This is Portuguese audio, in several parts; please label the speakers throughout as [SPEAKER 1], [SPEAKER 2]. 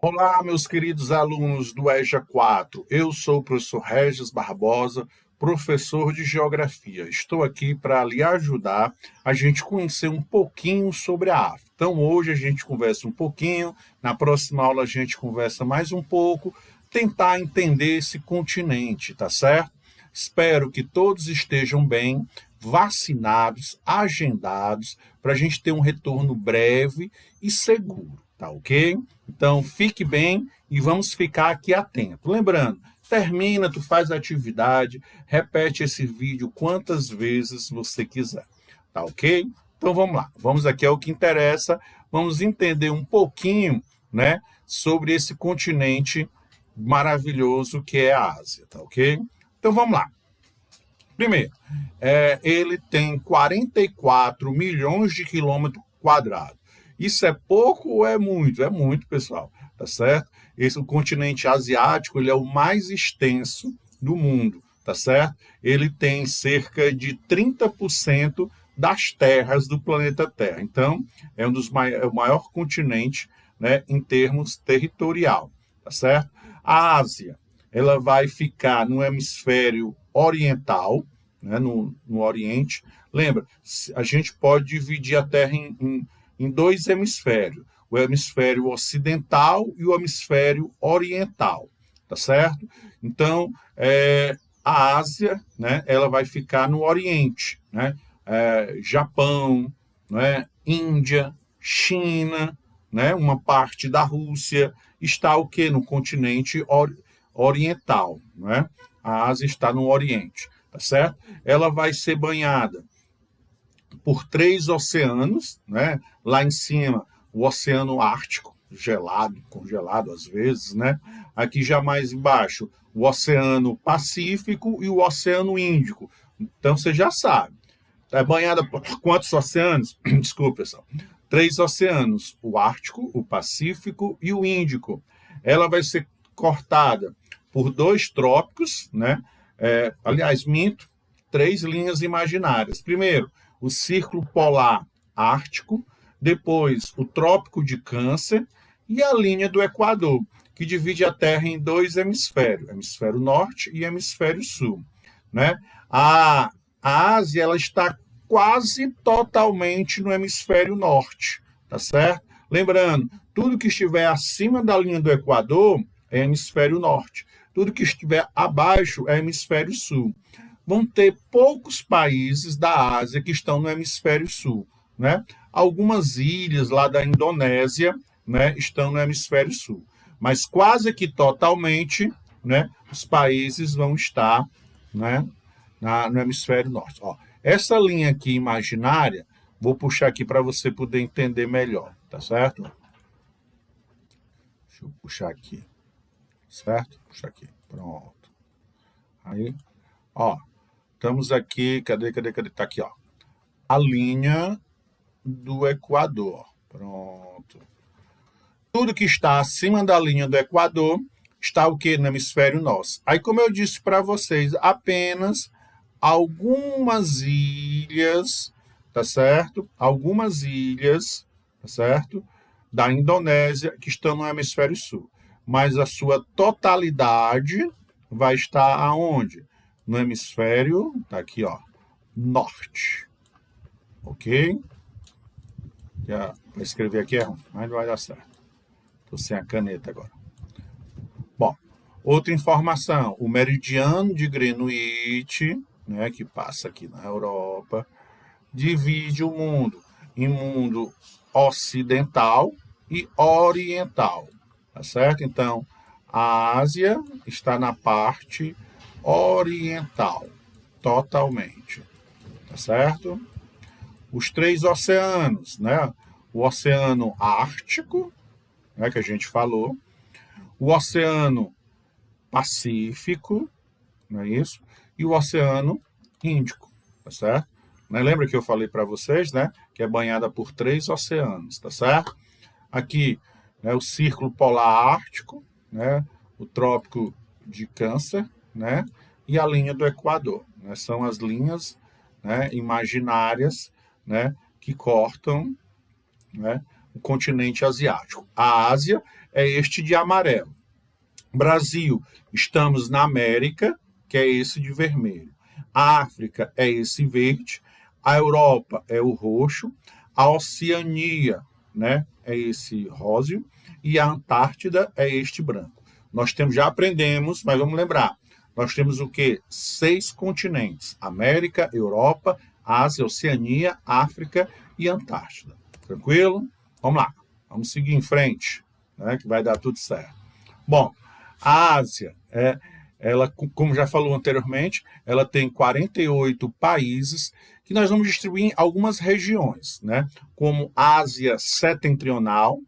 [SPEAKER 1] Olá, meus queridos alunos do EJA 4. Eu sou o professor Regis Barbosa, professor de Geografia. Estou aqui para lhe ajudar a gente conhecer um pouquinho sobre a África. Então, hoje a gente conversa um pouquinho, na próxima aula a gente conversa mais um pouco, tentar entender esse continente, tá certo? Espero que todos estejam bem, vacinados, agendados, para a gente ter um retorno breve e seguro, tá ok? Então, fique bem e vamos ficar aqui atento. Lembrando, termina, tu faz a atividade, repete esse vídeo quantas vezes você quiser, tá ok? Então, vamos lá. Vamos aqui ao que interessa. Vamos entender um pouquinho, né, sobre esse continente maravilhoso que é a Ásia, tá ok? Então, vamos lá. Primeiro, ele tem 44 milhões de quilômetros quadrados. Isso é pouco ou é muito? É muito, pessoal, tá certo? O continente asiático, ele é o mais extenso do mundo, tá certo? Ele tem cerca de 30% das terras do planeta Terra. Então, é o maior continente, né, em termos territorial, tá certo? A Ásia, ela vai ficar no hemisfério oriental, né, no Oriente. Lembra, a gente pode dividir a Terra em dois hemisférios, o hemisfério ocidental e o hemisfério oriental, tá certo? Então, a Ásia, né, ela vai ficar no Oriente, né? Japão, né, Índia, China, né, uma parte da Rússia, está o que? No continente oriental, né? A Ásia está no Oriente, tá certo? Ela vai ser banhada por 3 oceanos, né? Lá em cima, o Oceano Ártico, gelado, congelado às vezes, né? Aqui já mais embaixo, o Oceano Pacífico e o Oceano Índico. Então você já sabe. É banhada por quantos oceanos? Desculpa, pessoal. 3 oceanos: o Ártico, o Pacífico e o Índico. Ela vai ser cortada por 2 trópicos, né? Aliás, minto, 3 linhas imaginárias. Primeiro, o Círculo Polar Ártico, depois o Trópico de Câncer e a linha do Equador, que divide a Terra em 2 hemisférios, hemisfério norte e hemisfério sul, né? A Ásia, ela está quase totalmente no hemisfério norte, tá certo? Lembrando, tudo que estiver acima da linha do Equador é hemisfério norte, tudo que estiver abaixo é hemisfério sul. Vão ter poucos países da Ásia que estão no hemisfério sul, né? Algumas ilhas lá da Indonésia, né, estão no hemisfério sul, mas quase que totalmente, né, os países vão estar, né, no hemisfério norte. Ó, essa linha aqui imaginária, vou puxar aqui para você poder entender melhor, tá certo? Deixa eu puxar aqui, certo? Puxar aqui, pronto. Aí, ó, estamos aqui, cadê? Tá aqui, ó. A linha do Equador, pronto. Tudo que está acima da linha do Equador está o que? No hemisfério norte. Aí, como eu disse para vocês, apenas algumas ilhas, tá certo? Algumas ilhas, tá certo? Da Indonésia que estão no hemisfério sul. Mas a sua totalidade vai estar aonde? No hemisfério, tá aqui, ó, norte. Ok? Já vou escrever aqui, mas não vai dar certo. Estou sem a caneta agora. Bom, outra informação, o meridiano de Greenwich, né, que passa aqui na Europa, divide o mundo em mundo ocidental e oriental, tá certo? Então, a Ásia está na parte oriental, totalmente, tá certo? Os 3 oceanos, né? O Oceano Ártico, né, que a gente falou, o Oceano Pacífico, não é isso? E o Oceano Índico, tá certo? Né? Lembra que eu falei para vocês, né? Que é banhada por 3 oceanos, tá certo? Aqui, né, o Círculo Polar Ártico, né? O Trópico de Câncer, né? E a linha do Equador, né? São as linhas, né, imaginárias, né, que cortam, né, o continente asiático. A Ásia é este de amarelo. Brasil, estamos na América, que é esse de vermelho. A África é esse verde. A Europa é o roxo. A Oceania, né, é esse róseo. E a Antártida é este branco. Nós temos, já aprendemos, mas vamos lembrar. Nós temos o quê? 6 continentes. América, Europa, Ásia, Oceania, África e Antártida. Tranquilo? Vamos lá. Vamos seguir em frente, né, que vai dar tudo certo. Bom, a Ásia, ela, como já falou anteriormente, ela tem 48 países que nós vamos distribuir em algumas regiões, né? Como Ásia Setentrional,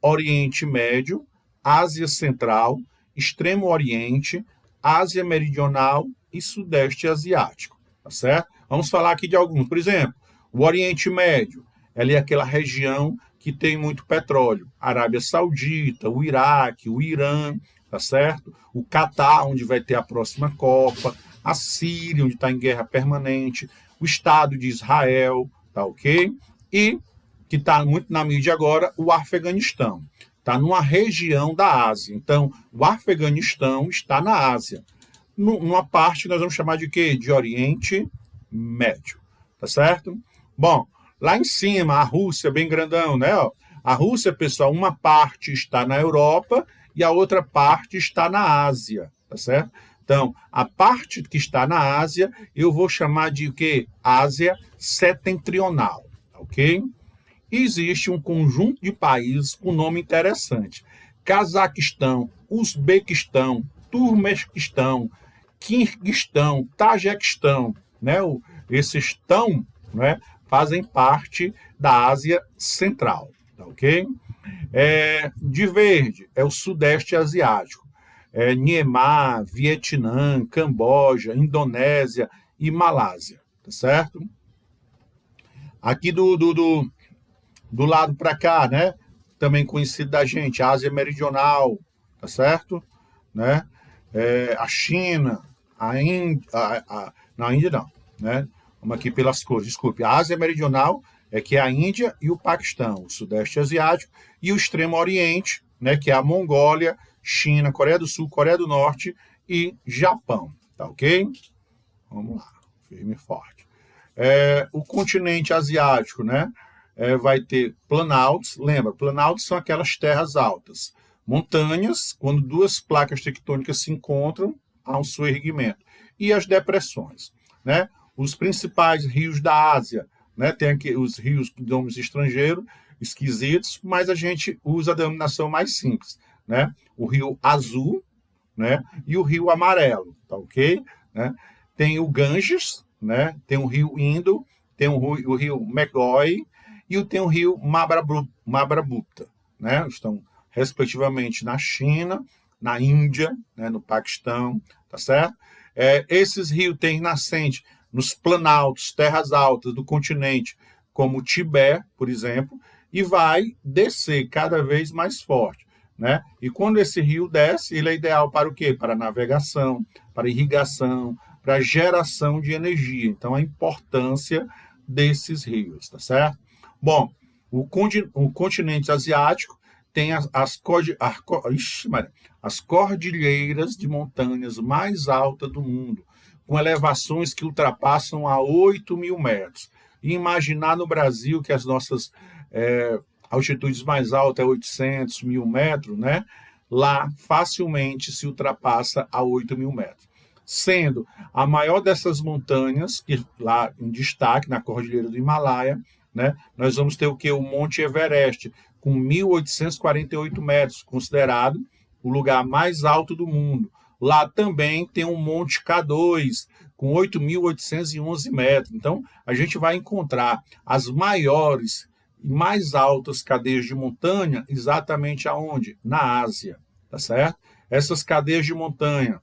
[SPEAKER 1] Oriente Médio, Ásia Central, Extremo Oriente, Ásia Meridional e Sudeste Asiático, tá certo? Vamos falar aqui de alguns. Por exemplo, o Oriente Médio, ela é aquela região que tem muito petróleo. Arábia Saudita, o Iraque, o Irã, tá certo? O Catar, onde vai ter a próxima Copa, a Síria, onde está em guerra permanente, o Estado de Israel, tá ok? E, que está muito na mídia agora, o Afeganistão. Está numa região da Ásia. Então, o Afeganistão está na Ásia. Numa parte, nós vamos chamar de quê? De Oriente Médio, tá certo? Bom, lá em cima, a Rússia, bem grandão, né? A Rússia, pessoal, uma parte está na Europa e a outra parte está na Ásia, tá certo? Então, a parte que está na Ásia, eu vou chamar de o quê? Ásia Setentrional, ok? E existe um conjunto de países com nome interessante. Cazaquistão, Uzbequistão, Turmequistão, Quirguistão, Tajequistão, né? Esses tão, né, fazem parte da Ásia Central, tá ok? De verde é o Sudeste Asiático. Myanmar, Vietnã, Camboja, Indonésia e Malásia, tá certo? Aqui do lado para cá, né? Também conhecido da gente, Ásia Meridional, tá certo? Né? A China, a Índia, não, a Índia não, né? Vamos aqui pelas cores, desculpe. A Ásia Meridional é que é a Índia e o Paquistão, o Sudeste Asiático, e o Extremo Oriente, né? Que é a Mongólia, China, Coreia do Sul, Coreia do Norte e Japão, tá ok? Vamos lá, firme e forte. O continente asiático, né? Vai ter planaltos, lembra, planaltos são aquelas terras altas. Montanhas, quando duas placas tectônicas se encontram, há um soerguimento. E as depressões, né? Os principais rios da Ásia, né? Tem aqui os rios de nomes estrangeiros, esquisitos, mas a gente usa a denominação mais simples, né? O rio Azul, né? E o rio Amarelo, tá ok? Né? Tem o Ganges, né? Tem o rio Indo, tem o rio Megoi, e tem o rio Mabrabutta, né? Estão, respectivamente, na China, na Índia, né? No Paquistão, tá certo? Esses rios têm nascente nos planaltos, terras altas do continente, como o Tibete, por exemplo, e vai descer cada vez mais forte, né? E quando esse rio desce, ele é ideal para o quê? Para navegação, para irrigação, para geração de energia. Então, a importância desses rios, tá certo? Bom, o continente asiático tem as cordilheiras de montanhas mais altas do mundo, com elevações que ultrapassam a 8.000 metros. E imaginar no Brasil que as nossas altitudes mais altas é 800, 1.000 metros, né? Lá facilmente se ultrapassa a 8.000 metros. Sendo a maior dessas montanhas, que lá em destaque, na Cordilheira do Himalaia, né, nós vamos ter o que? O Monte Everest, com 1.848 metros, considerado o lugar mais alto do mundo. Lá também tem o Monte K2, com 8.811 metros. Então, a gente vai encontrar as maiores e mais altas cadeias de montanha exatamente aonde? Na Ásia, tá certo? Essas cadeias de montanha,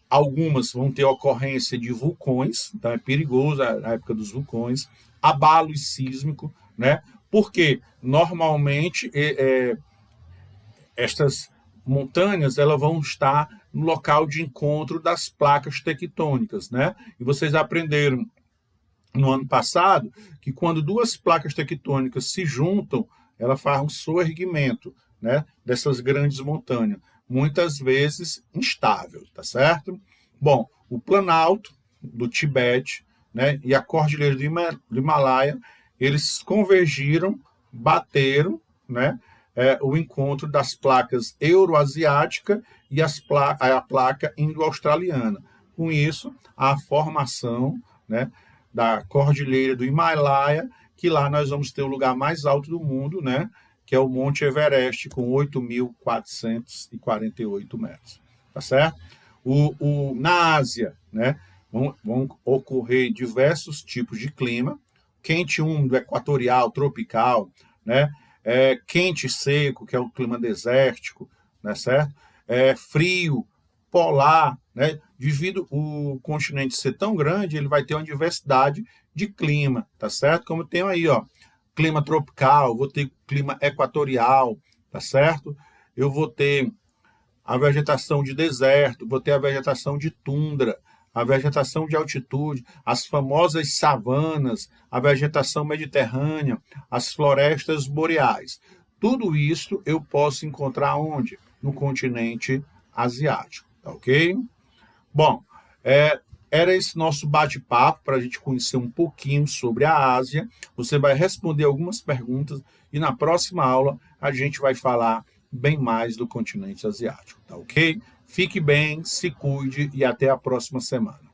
[SPEAKER 1] algumas vão ter ocorrência de vulcões, então é perigoso a época dos vulcões, abalo sísmico, né? Porque normalmente estas montanhas elas vão estar no local de encontro das placas tectônicas, né? E vocês aprenderam no ano passado, que quando duas placas tectônicas se juntam, ela faz um soerguimento, né, dessas grandes montanhas, muitas vezes instável, tá certo? Bom, o Planalto do Tibete, né, e a Cordilheira do Himalaia, eles convergiram, bateram, né, o encontro das placas euroasiática e a placa indo-australiana. Com isso, a formação, né, da Cordilheira do Himalaia, que lá nós vamos ter o lugar mais alto do mundo, né, que é o Monte Everest, com 8.448 metros. Tá certo? Na Ásia, né, vão ocorrer diversos tipos de clima, quente, úmido, equatorial, tropical, né, quente e seco, que é o clima desértico, né, certo? Frio, polar, né? Devido o continente ser tão grande, ele vai ter uma diversidade de clima, tá certo? Como tem aí, ó, clima tropical, vou ter clima equatorial, tá certo? Eu vou ter a vegetação de deserto, vou ter a vegetação de tundra, a vegetação de altitude, as famosas savanas, a vegetação mediterrânea, as florestas boreais. Tudo isso eu posso encontrar onde? No continente asiático, tá ok? Bom, era esse nosso bate-papo para a gente conhecer um pouquinho sobre a Ásia. Você vai responder algumas perguntas e na próxima aula a gente vai falar bem mais do continente asiático, tá ok? Fique bem, se cuide e até a próxima semana.